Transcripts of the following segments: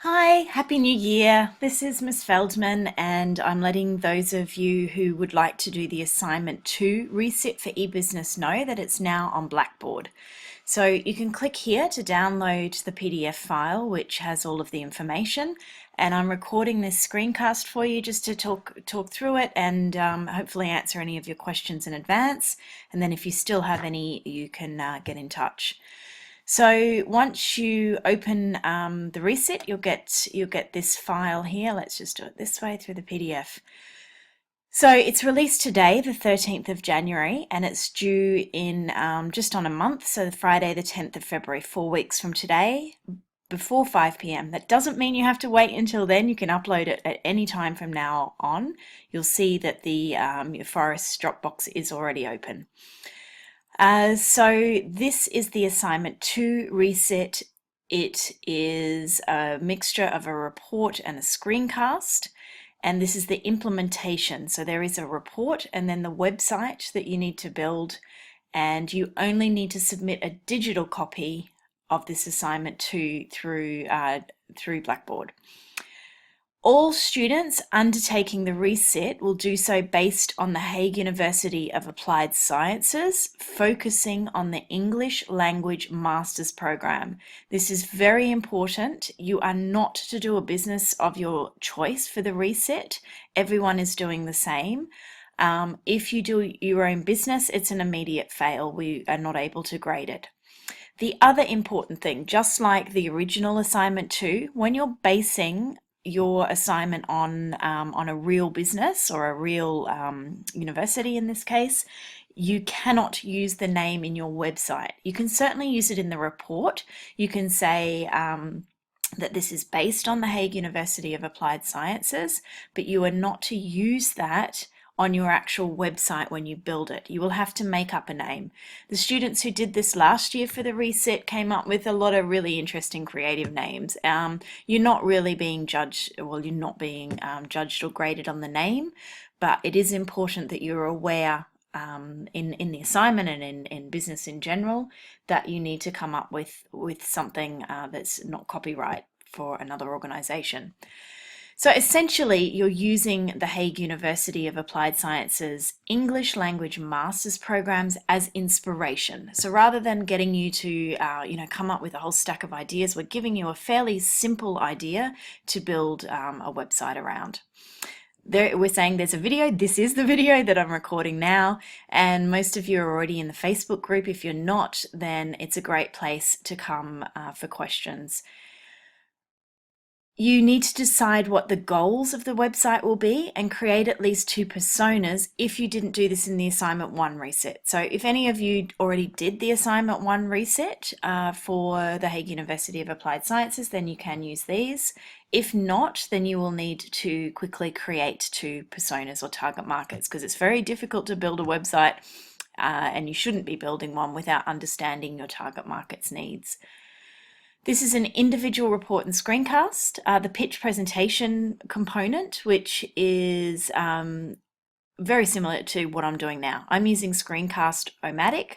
Hi, Happy New Year. This is Miss Feldman, and I'm letting those of you who would like to do the assignment 2 resit for ebusiness know that it's now on Blackboard. So you can click here to download the PDF file, which has all of the information. And I'm recording this screencast for you just to talk through it and hopefully answer any of your questions in advance. And then if you still have any, you can get in touch. So once you open the resit, you'll get this file here. Let's just do it this way through the PDF. So it's released today, the 13th of January, and it's due in just on a month, so Friday the 10th of February, 4 weeks from today, before 5 p.m. That doesn't mean you have to wait until then. You can upload it at any time from now on. You'll see that the your Forest Dropbox is already open. So this is the assignment 2 resit. It is a mixture of a report and a screencast, and this is the implementation. So there is a report and then the website that you need to build, and you only need to submit a digital copy of this assignment 2 through Blackboard. All students undertaking the resit will do so based on the Hague University of Applied Sciences, focusing on the English Language Master's Program. This is very important. You are not to do a business of your choice for the resit. Everyone is doing the same. If you do your own business, it's an immediate fail. We are not able to grade it. The other important thing, just like the original assignment 2, when you're basing your assignment on a real business or a real university in this case, you cannot use the name in your website. You can certainly use it in the report. You can say that this is based on the Hague University of Applied Sciences, but you are not to use that on your actual website when you build it. You will have to make up a name. The students who did this last year for the resit came up with a lot of really interesting creative names. You're not really being judged, well, you're not being judged or graded on the name, but it is important that you're aware in the assignment and in business in general that you need to come up with something that's not copyright for another organization. So essentially, you're using the Hague University of Applied Sciences English Language Master's programs as inspiration. So rather than getting you to come up with a whole stack of ideas, we're giving you a fairly simple idea to build a website around. We're saying there's a video. This is the video that I'm recording now, and most of you are already in the Facebook group. If you're not, then it's a great place to come for questions. You need to decide what the goals of the website will be and create at least 2 personas if you didn't do this in the assignment 1 resit. So if any of you already did the assignment 1 resit for the Hague University of Applied Sciences, then you can use these. If not, then you will need to quickly create 2 personas or target markets, because it's very difficult to build a website and you shouldn't be building one without understanding your target market's needs. This is an individual report and screencast, the pitch presentation component, which is very similar to what I'm doing now. I'm using Screencast-O-Matic,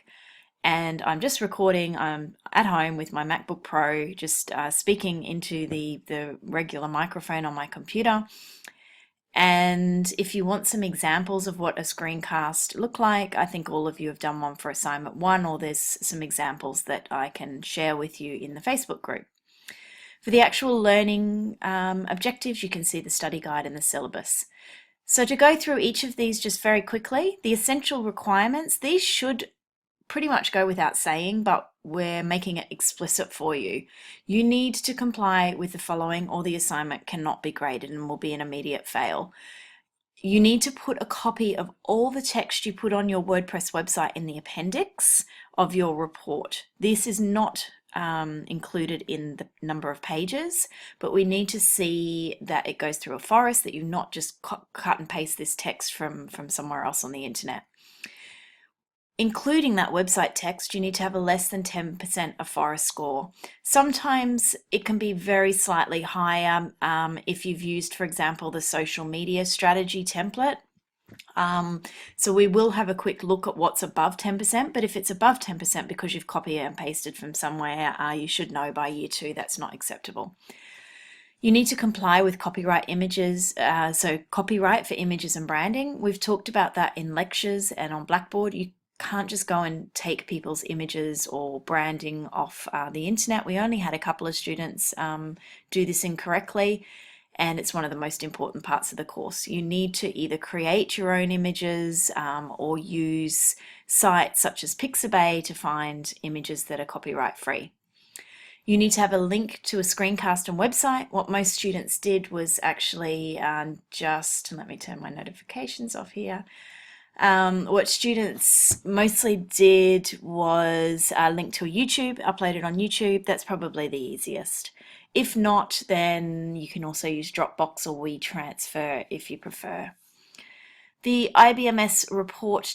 and I'm just recording. I'm at home with my MacBook Pro, just speaking into the regular microphone on my computer. And if you want some examples of what a screencast look like, I think all of you have done one for assignment 1, or there's some examples that I can share with you in the Facebook group. For the actual learning objectives, you can see the study guide and the syllabus. So to go through each of these just very quickly, the essential requirements, these should pretty much go without saying, but we're making it explicit for you. You need to comply with the following, or the assignment cannot be graded and will be an immediate fail. You need to put a copy of all the text you put on your WordPress website in the appendix of your report. This is not included in the number of pages, but we need to see that it goes through a forest, that you've not just cut and paste this text from somewhere else on the internet. Including that website text, you need to have a less than 10% of Forest score. Sometimes it can be very slightly higher if you've used, for example, the social media strategy template. So we will have a quick look at what's above 10%, but if it's above 10% because you've copied and pasted from somewhere, you should know by year 2 that's not acceptable. You need to comply with copyright images, so copyright for images and branding. We've talked about that in lectures and on Blackboard. You can't just go and take people's images or branding off the internet. We only had a couple of students do this incorrectly, and it's one of the most important parts of the course. You need to either create your own images or use sites such as Pixabay to find images that are copyright free. You need to have a link to a screencast and website. What most students did was actually let me turn my notifications off here. What students mostly did was link to a YouTube, upload it on YouTube. That's probably the easiest. If not, then you can also use Dropbox or WeTransfer if you prefer. The IBMS report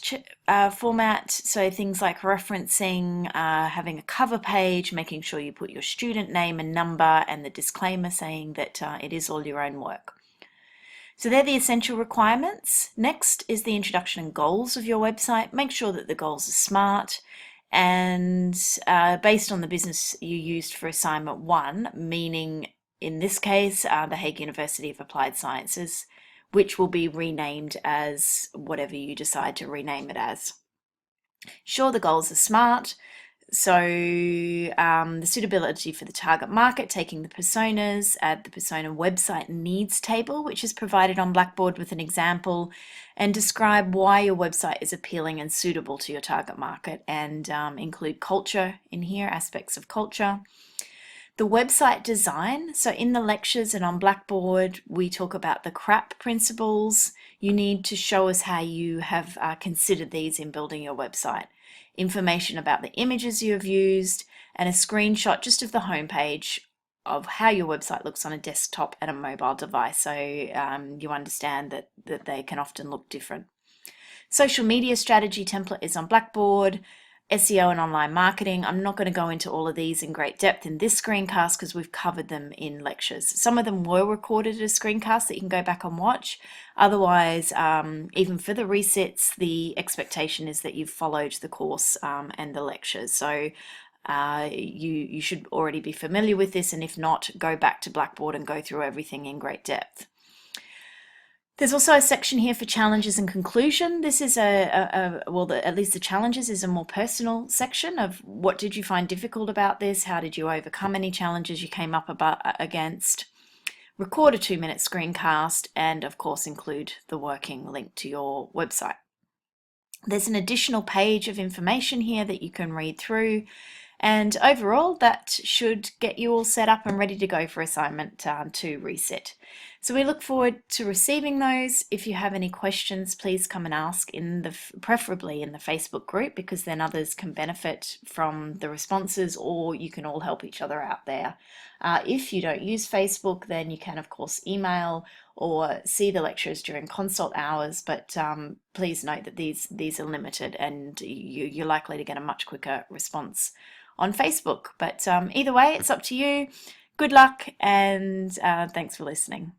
format, so things like referencing, having a cover page, making sure you put your student name and number and the disclaimer saying that it is all your own work. So they're the essential requirements. Next is the introduction and goals of your website. Make sure that the goals are SMART and based on the business you used for assignment 1, meaning in this case the Hague University of Applied Sciences, which will be renamed as whatever you decide to rename it as. Sure, the goals are SMART. So the suitability for the target market, taking the personas, add the persona website needs table, which is provided on Blackboard with an example, and describe why your website is appealing and suitable to your target market, and include culture in here, aspects of culture. The website design, so in the lectures and on Blackboard, we talk about the CRAP principles. You need to show us how you have considered these in building your website. Information about the images you have used, and a screenshot just of the homepage of how your website looks on a desktop and a mobile device, so you understand that they can often look different. Social media strategy template is on Blackboard. SEO and online marketing. I'm not going to go into all of these in great depth in this screencast because we've covered them in lectures. Some of them were recorded as screencasts that you can go back and watch. Otherwise, even for the resits, the expectation is that you've followed the course and the lectures. So you should already be familiar with this, and if not, go back to Blackboard and go through everything in great depth. There's also a section here for challenges and conclusion. This is at least the challenges is a more personal section of what did you find difficult about this? How did you overcome any challenges you came up against? Record a 2-minute screencast, and of course include the working link to your website. There's an additional page of information here that you can read through. And overall, that should get you all set up and ready to go for assignment 2 resit. So we look forward to receiving those. If you have any questions, please come and ask preferably in the Facebook group, because then others can benefit from the responses, or you can all help each other out there. If you don't use Facebook, then you can of course email or see the lectures during consult hours, but please note that these are limited, and you're likely to get a much quicker response on Facebook. But either way, it's up to you. Good luck, and thanks for listening.